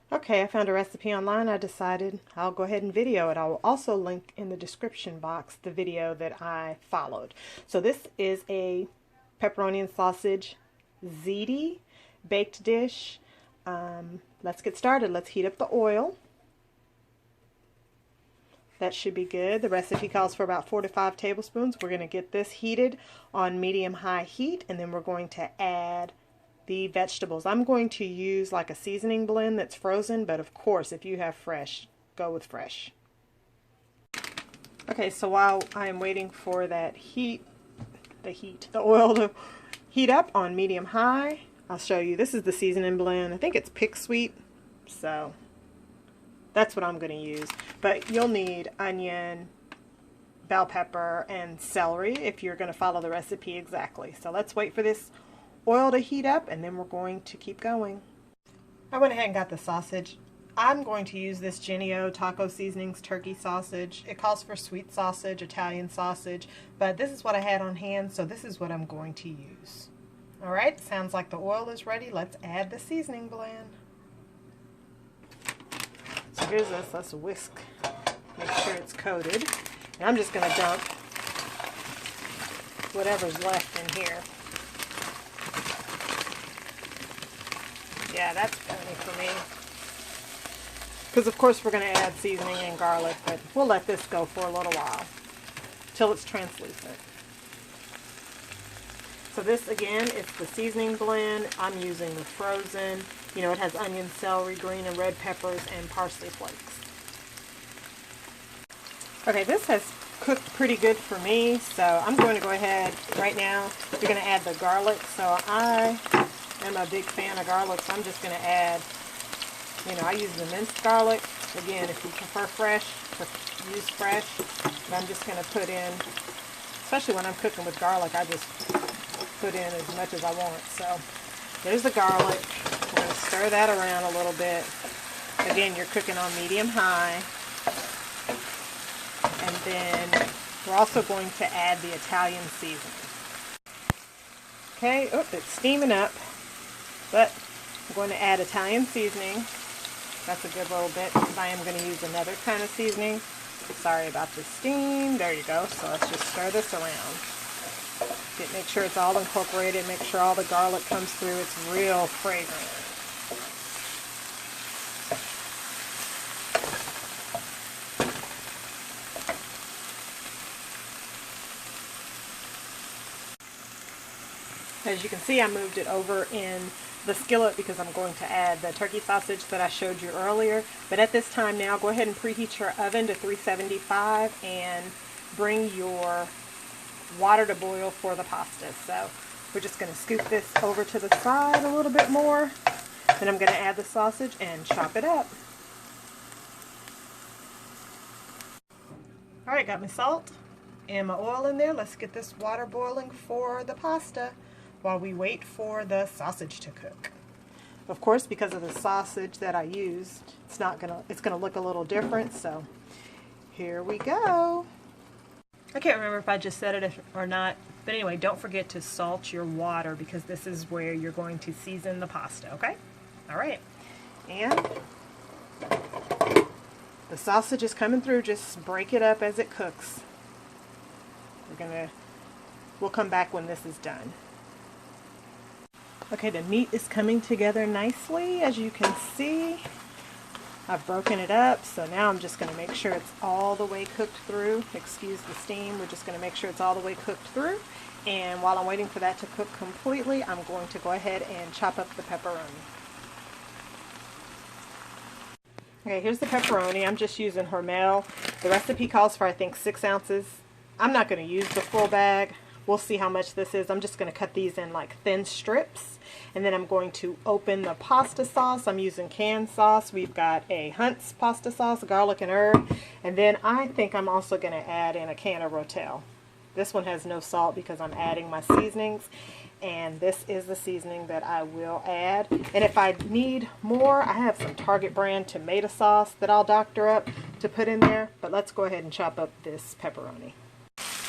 Okay, I found a recipe online. I decided I'll go ahead and video it. I will also link in the description box the video that I followed. So this is a pepperoni and sausage ziti baked dish. Let's get started. Let's heat up the oil. That should be good. The recipe calls for about 4 to 5 tablespoons. We're going to get this heated on medium-high heat, and then we're going to add the vegetables. I'm going to use like a seasoning blend that's frozen, but of course, if you have fresh, go with fresh. Okay, so while I am waiting for that the oil to heat up on medium-high, I'll show you. This is the seasoning blend. I think it's Pick Sweet, so that's what I'm going to use. But you'll need onion, bell pepper, and celery if you're going to follow the recipe exactly. So let's wait for this oil to heat up, and then we're going to keep going. I went ahead and got the sausage. I'm going to use this Genio Taco Seasonings turkey sausage. It calls for sweet sausage, Italian sausage, but this is what I had on hand, so this is what I'm going to use. Alright, sounds like the oil is ready. Let's add the seasoning blend. So here's this. Let's whisk, make sure it's coated. And I'm just going to dump whatever's left in here. Yeah, that's plenty for me. Because of course we're going to add seasoning and garlic, but we'll let this go for a little while till it's translucent. So this again, it's the seasoning blend. I'm using the frozen. You know, it has onion, celery, green and red peppers, and parsley flakes. Okay, this has cooked pretty good for me, so I'm going to go ahead right now. We're going to add the garlic. So I am a big fan of garlic, so I'm just going to add, you know, I use the minced garlic. Again, if you prefer fresh, use fresh. But I'm just going to put in, especially when I'm cooking with garlic, I just put in as much as I want. So there's the garlic. We're going to stir that around a little bit. Again, you're cooking on medium-high. And then we're also going to add the Italian seasoning. Okay, it's steaming up. But I'm going to add Italian seasoning. That's a good little bit because I am going to use another kind of seasoning. Sorry about the steam. There you go. So let's just stir this around. Make sure it's all incorporated. Make sure all the garlic comes through. It's real fragrant. As you can see, I moved it over in the skillet because I'm going to add the turkey sausage that I showed you earlier. But at this time now, go ahead and preheat your oven to 375 and bring your water to boil for the pasta. So we're just going to scoop this over to the side a little bit more. Then I'm going to add the sausage and chop it up. Alright, got my salt and my oil in there. Let's get this water boiling for the pasta while we wait for the sausage to cook. Of course, because of the sausage that I used, it's gonna look a little different, so here we go. I can't remember if I just said it or not, but anyway, don't forget to salt your water because this is where you're going to season the pasta, okay? Alright, and the sausage is coming through. Just break it up as it cooks. We'll come back when this is done. Okay, the meat is coming together nicely, as you can see. I've broken it up, so now I'm just going to make sure it's all the way cooked through. Excuse the steam, we're just going to make sure it's all the way cooked through. And while I'm waiting for that to cook completely, I'm going to go ahead and chop up the pepperoni. Okay, here's the pepperoni. I'm just using Hormel. The recipe calls for, I think, 6 ounces. I'm not going to use the full bag. We'll see how much this is. I'm just going to cut these in like thin strips. And then I'm going to open the pasta sauce. I'm using canned sauce. We've got a Hunt's pasta sauce, garlic and herb. And then I think I'm also going to add in a can of Rotel. This one has no salt because I'm adding my seasonings. And this is the seasoning that I will add. And if I need more, I have some Target brand tomato sauce that I'll doctor up to put in there. But let's go ahead and chop up this pepperoni.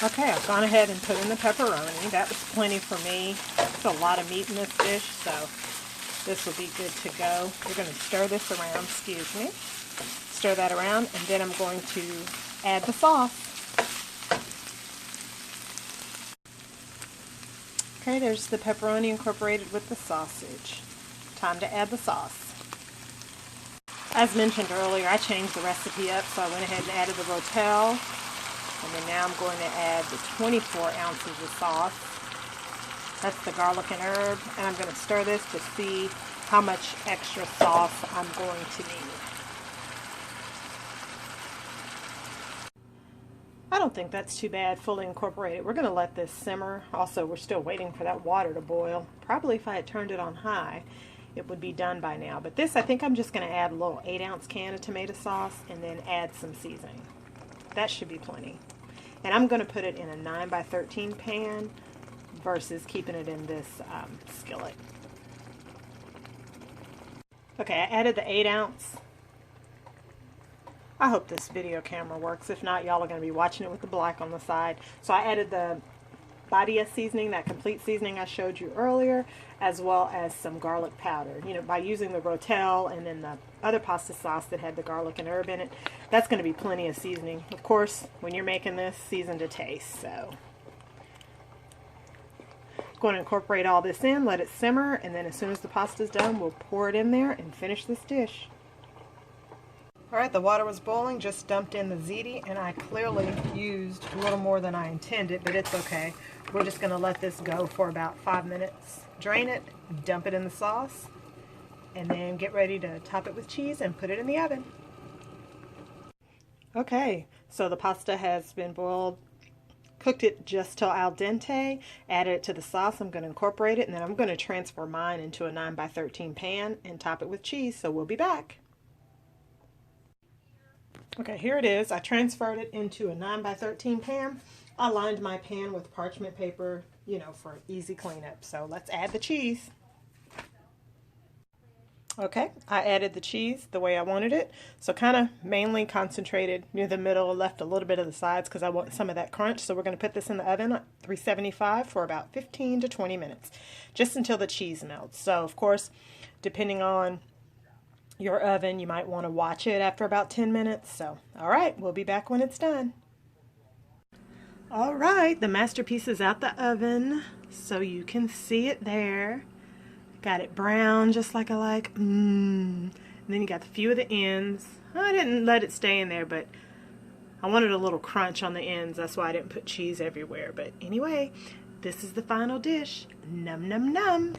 Okay, I've gone ahead and put in the pepperoni. That was plenty for me. It's a lot of meat in this dish, so this will be good to go. We're going to stir this around, excuse me. Stir that around, and then I'm going to add the sauce. Okay, there's the pepperoni incorporated with the sausage. Time to add the sauce. As mentioned earlier, I changed the recipe up, so I went ahead and added the rotel. And then now I'm going to add the 24 ounces of sauce. That's the garlic and herb. And I'm going to stir this to see how much extra sauce I'm going to need. I don't think that's too bad, fully incorporated. We're going to let this simmer. Also, we're still waiting for that water to boil. Probably if I had turned it on high, it would be done by now. But this, I think I'm just going to add a little 8-ounce can of tomato sauce and then add some seasoning. That should be plenty. And I'm going to put it in a 9x13 pan versus keeping it in this skillet. Okay, I added the 8-ounce. I hope this video camera works. If not, y'all are going to be watching it with the black on the side. So I added the Badia seasoning, that complete seasoning I showed you earlier, as well as some garlic powder. You know, by using the rotel and then the other pasta sauce that had the garlic and herb in it, that's going to be plenty of seasoning. Of course, when you're making this, season to taste. So I'm going to incorporate all this in, let it simmer, and then as soon as the pasta's done, we'll pour it in there and finish this dish. Alright, the water was boiling, just dumped in the ziti, and I clearly used a little more than I intended, but it's okay. We're just going to let this go for about 5 minutes. Drain it, dump it in the sauce, and then get ready to top it with cheese and put it in the oven. Okay, so the pasta has been boiled. Cooked it just till al dente, added it to the sauce. I'm going to incorporate it, and then I'm going to transfer mine into a 9x13 pan and top it with cheese, so we'll be back. Okay, here it is. I transferred it into a 9x13 pan. I lined my pan with parchment paper, you know, for easy cleanup. So let's add the cheese. Okay, I added the cheese the way I wanted it. So kind of mainly concentrated near the middle, left a little bit of the sides because I want some of that crunch. So we're going to put this in the oven at 375 for about 15 to 20 minutes, just until the cheese melts. So of course, depending on your oven, you might want to watch it after about 10 minutes. So, all right, we'll be back when it's done. All right, the masterpiece is out the oven, so you can see it there. Got it brown just like I like. And then you got a few of the ends. I didn't let it stay in there, but I wanted a little crunch on the ends. That's why I didn't put cheese everywhere. But anyway, this is the final dish. Num num num.